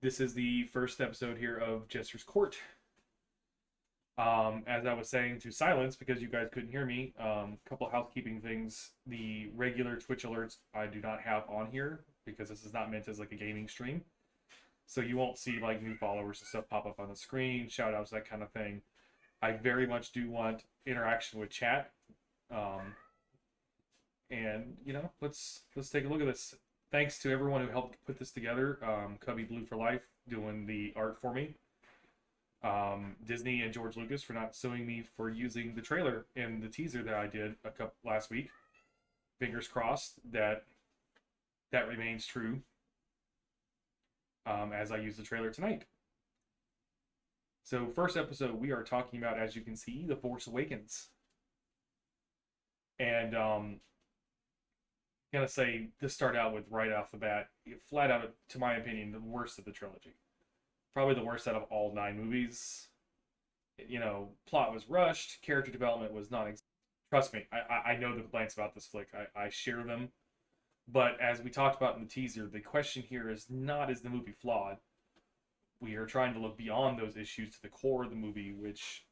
This is the first episode here of Jesters Court. As I was saying to silence because you guys couldn't hear me, a couple housekeeping things. The regular Twitch alerts I do not have on here because this is not meant as like a gaming stream. So you won't see like new followers and stuff pop up on the screen, shout outs, that kind of thing. I very much do want interaction with chat. And let's take a look at this. Thanks to everyone who helped put this together. Cubby Blue for Life doing the art for me. Disney and George Lucas for not suing me for using the trailer in the teaser that I did last week. Fingers crossed that remains true as I use the trailer tonight. So first episode, we are talking about, as you can see, The Force Awakens. And gonna say, to start out with right off the bat, flat out, to my opinion, the worst of the trilogy. Probably the worst out of all 9 movies. Plot was rushed, character development was non-existent. Trust me, I know the complaints about this flick. I share them. But as we talked about in the teaser, the question here is not, is the movie flawed? We are trying to look beyond those issues to the core of the movie, which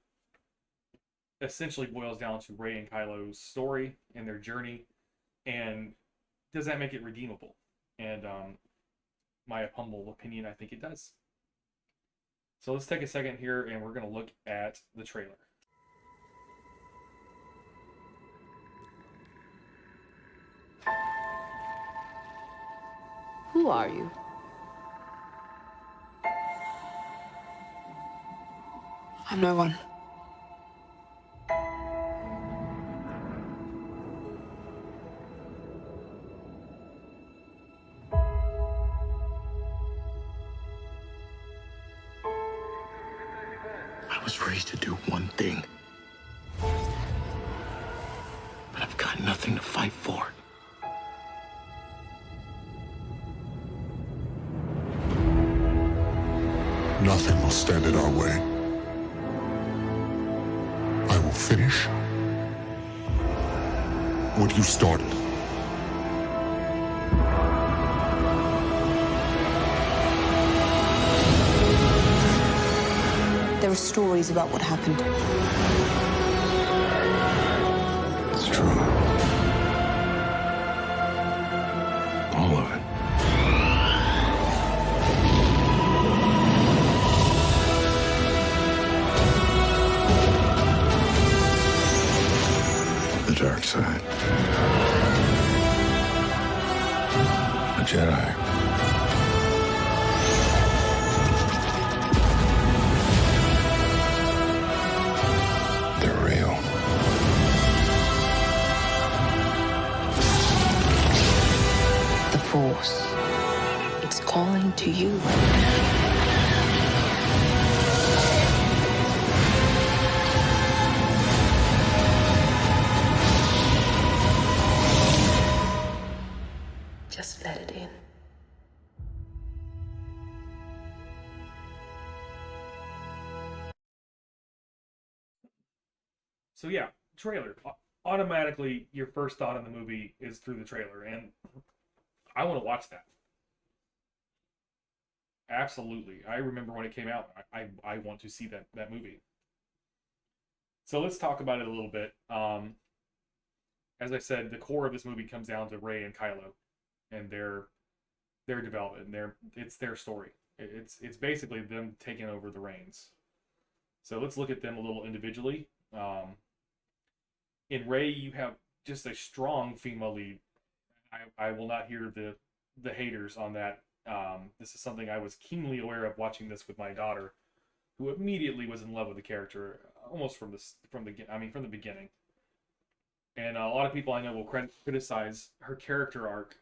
essentially boils down to Rey and Kylo's story and their journey. And does that make it redeemable? And my humble opinion, I think it does. So let's take a second here and we're going to look at the trailer. Who are you? I'm no one. I was raised to do one thing. But I've got nothing to fight for. Nothing will stand in our way. I will finish what you started. There are stories about what happened. It's true. All of it. The dark side. A Jedi. They're real. The Force. It's calling to you. Just let it in. So yeah, trailer. Automatically, your first thought in the movie is through the trailer, and I want to watch that. Absolutely. I remember when it came out. I want to see that movie. So let's talk about it a little bit. As I said, the core of this movie comes down to Rey and Kylo and their development. It's their story. It's basically them taking over the reins. So let's look at them a little individually. In Rey, you have just a strong female lead. I will not hear the haters on that. This is something I was keenly aware of watching this with my daughter, who immediately was in love with the character almost from the beginning. And a lot of people I know will criticize her character arc,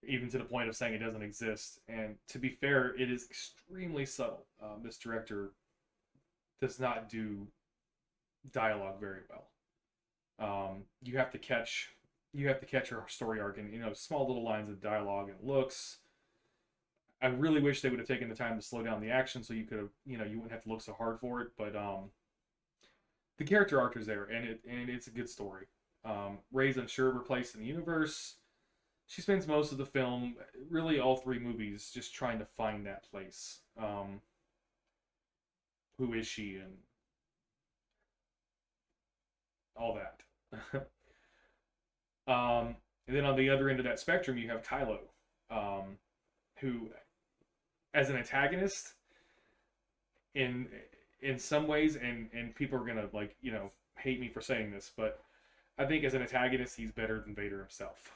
even to the point of saying it doesn't exist. And to be fair, it is extremely subtle. This director does not do dialogue very well. You have to catch her story arc in small little lines of dialogue and looks. I really wish they would have taken the time to slow down the action so you could have, you wouldn't have to look so hard for it. But the character arc is there, and it's a good story. Rey's unsure of her place in the universe. she spends most of the film, really all three movies, just trying to find that place. Who is she and all that. And then on the other end of that spectrum, you have Kylo, who, as an antagonist, in some ways, and people are gonna like hate me for saying this, but I think as an antagonist, he's better than Vader himself.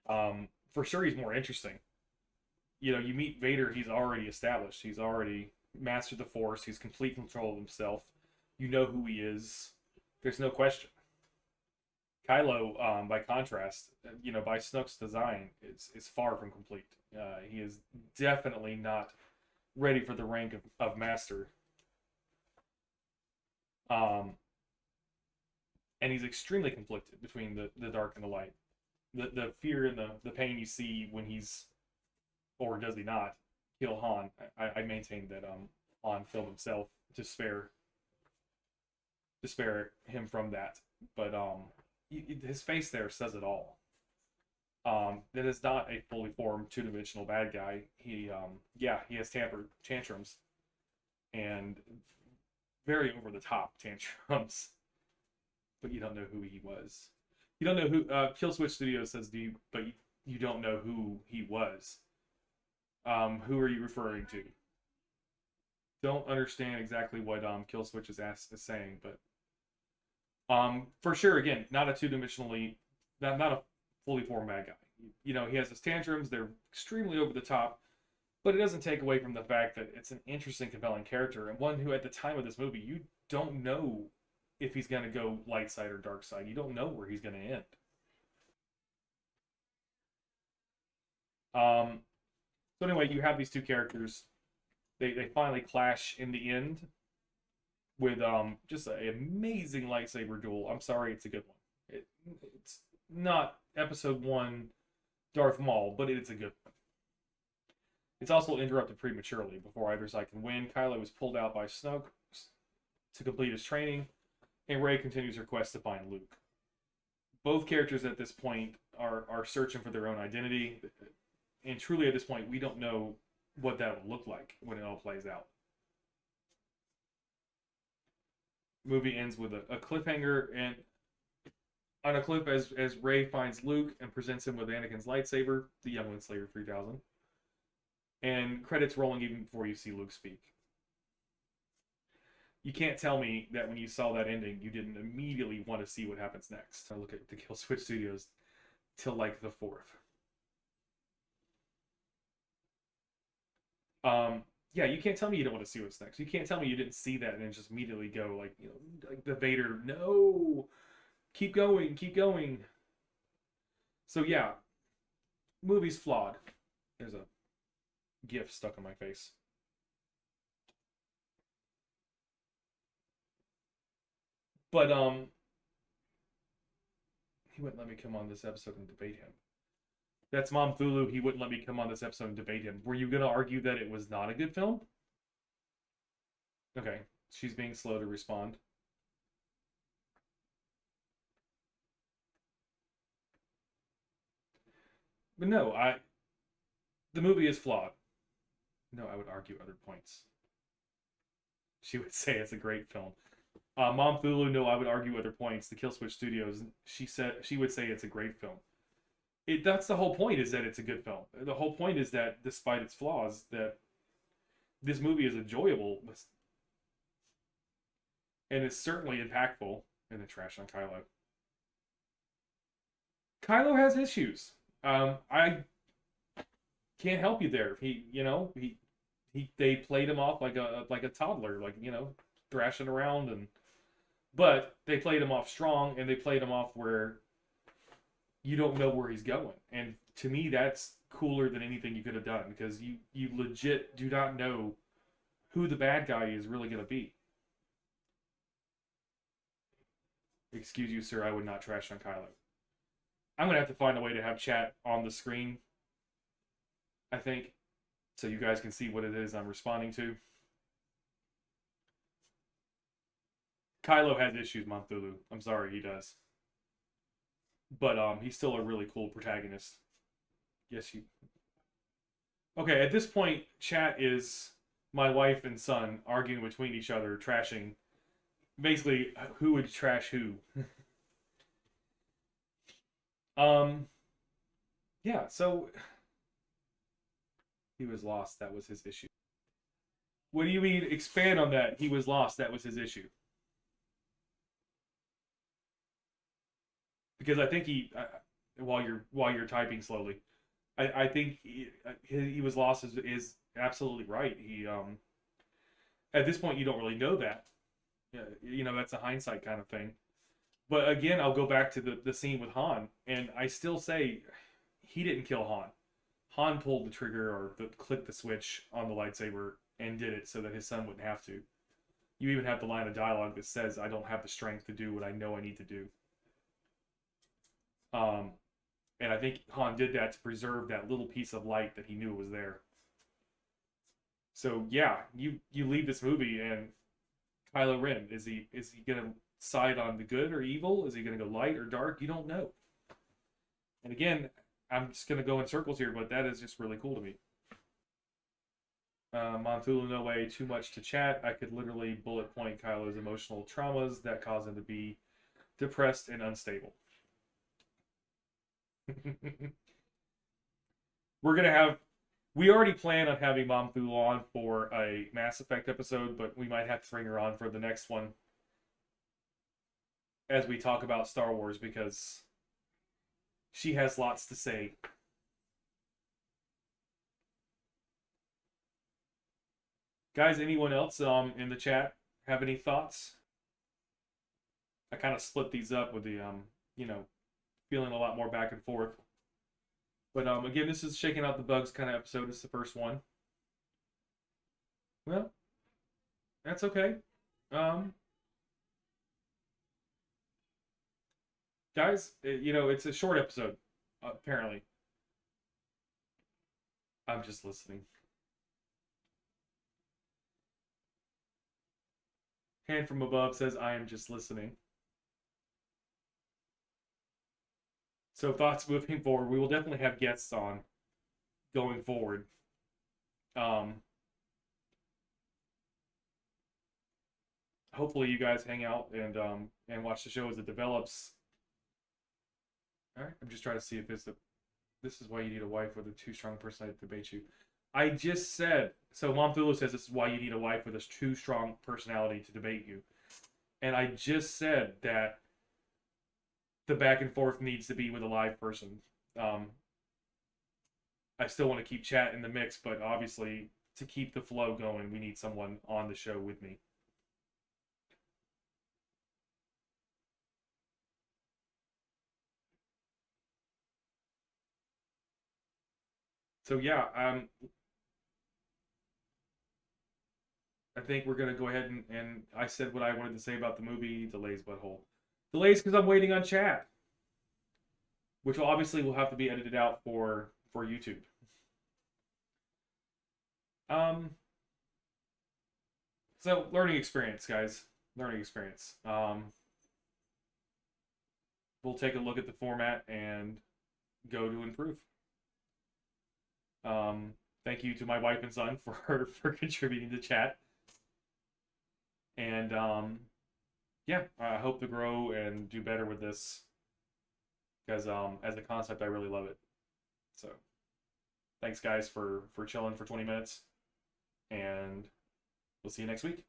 For sure, he's more interesting. You meet Vader, he's already established. He's already mastered the Force. He's complete control of himself. You know who he is. There's no question. Kylo, by contrast, by Snoke's design, is far from complete. He is definitely not ready for the rank of master. And he's extremely conflicted between the dark and the light. The fear and the pain you see when he's, or does he not, kill Han. I maintain that Han killed himself to spare him from that. But his face there says it all. That is not a fully formed two-dimensional bad guy. He has tantrums, and very over the top tantrums. But you don't know who he was. You don't know who. Kill Switch Studios says, but you don't know who he was. Who are you referring to? Don't understand exactly what Kill Switch is saying, but for sure, again, not a two-dimensionally, not a fully formed bad guy. He has his tantrums; they're extremely over the top, but it doesn't take away from the fact that it's an interesting, compelling character, and one who, at the time of this movie, you don't know if he's going to go light side or dark side. You don't know where he's going to end. So anyway, you have these two characters. They finally clash in the end with just an amazing lightsaber duel. I'm sorry, it's a good one. It's not Episode 1 Darth Maul, but it's a good one. It's also interrupted prematurely before either side can win. Kylo is pulled out by Snoke to complete his training, and Rey continues her quest to find Luke. Both characters at this point are searching for their own identity, and truly at this point, we don't know what that will look like when it all plays out. Movie ends with a cliffhanger, and on a cliff as Rey finds Luke and presents him with Anakin's lightsaber, the Youngling Slayer 3000, and credits rolling even before you see Luke speak. You can't tell me that when you saw that ending, you didn't immediately want to see what happens next. I look at the Kill Switch Studios till like the fourth. Yeah, you can't tell me you don't want to see what's next. You can't tell me you didn't see that and then just immediately go like the Vader, no, keep going, keep going. So yeah, movie's flawed. There's a GIF stuck on my face. But he wouldn't let me come on this episode and debate him. That's Mom Thulu. He wouldn't let me come on this episode and debate him. Were you going to argue that it was not a good film? Okay. She's being slow to respond. But no, the movie is flawed. No, I would argue other points. She would say it's a great film. Mom Thulu, no, I would argue other points. The Kill Switch Studios, she would say it's a great film. That's the whole point, is that it's a good film. The whole point is that despite its flaws, that this movie is enjoyable, and it's certainly impactful. And the trash on Kylo. Kylo has issues. I can't help you there. They played him off like a toddler, thrashing around, but they played him off strong, and they played him off where you don't know where he's going. And to me, that's cooler than anything you could have done, because you legit do not know who the bad guy is really going to be. Excuse you, sir, I would not trash on Kylo. I'm going to have to find a way to have chat on the screen, I think, so you guys can see what it is I'm responding to. Kylo has issues, Monthulu. I'm sorry, he does. but he's still a really cool protagonist. Yes, you. Okay, at this point, chat is my wife and son arguing between each other, trashing. Basically, who would trash who? um, yeah. So he was lost. That was his issue. What do you mean? Expand on that. He was lost. That was his issue. Because I think while you're typing slowly, I think he was lost is absolutely right. He at this point you don't really know that. You know, that's a hindsight kind of thing. But again, I'll go back to the scene with Han, and I still say he didn't kill Han. Han pulled the trigger or clicked the switch on the lightsaber and did it so that his son wouldn't have to. You even have the line of dialogue that says, "I don't have the strength to do what I know I need to do." And I think Han did that to preserve that little piece of light that he knew was there. So yeah, you leave this movie and Kylo Ren, is he gonna side on the good or evil? Is he gonna go light or dark? You don't know. And again, I'm just gonna go in circles here, but that is just really cool to me. Monthulu, no way, too much to chat. I could literally bullet point Kylo's emotional traumas that cause him to be depressed and unstable. We already plan on having Mom Thule on for a Mass Effect episode, but we might have to bring her on for the next one as we talk about Star Wars because she has lots to say. Guys, anyone else in the chat have any thoughts? I kind of split these up with the feeling a lot more back and forth. But again, this is shaking out the bugs kind of episode. It's the first one. Well, that's okay. Guys, it's a short episode, apparently. I'm just listening. Hand from above says, I am just listening. So thoughts moving forward. We will definitely have guests on going forward. Hopefully you guys hang out and watch the show as it develops. All right, I'm just trying to see if this is why you need a wife with a too strong personality to debate you. I just said, so Mom Thulu says this is why you need a wife with a too strong personality to debate you. And I just said that the back and forth needs to be with a live person. I still want to keep chat in the mix, but obviously to keep the flow going, we need someone on the show with me. So yeah, I think we're gonna go ahead and I said what I wanted to say about the movie. Delays butthole. Delays because I'm waiting on chat, which will obviously will have to be edited out for YouTube. So learning experience, guys. Learning experience. We'll take a look at the format and go to improve. Thank you to my wife and son for contributing to chat. And yeah, I hope to grow and do better with this because as a concept, I really love it. So thanks guys for chilling for 20 minutes, and we'll see you next week.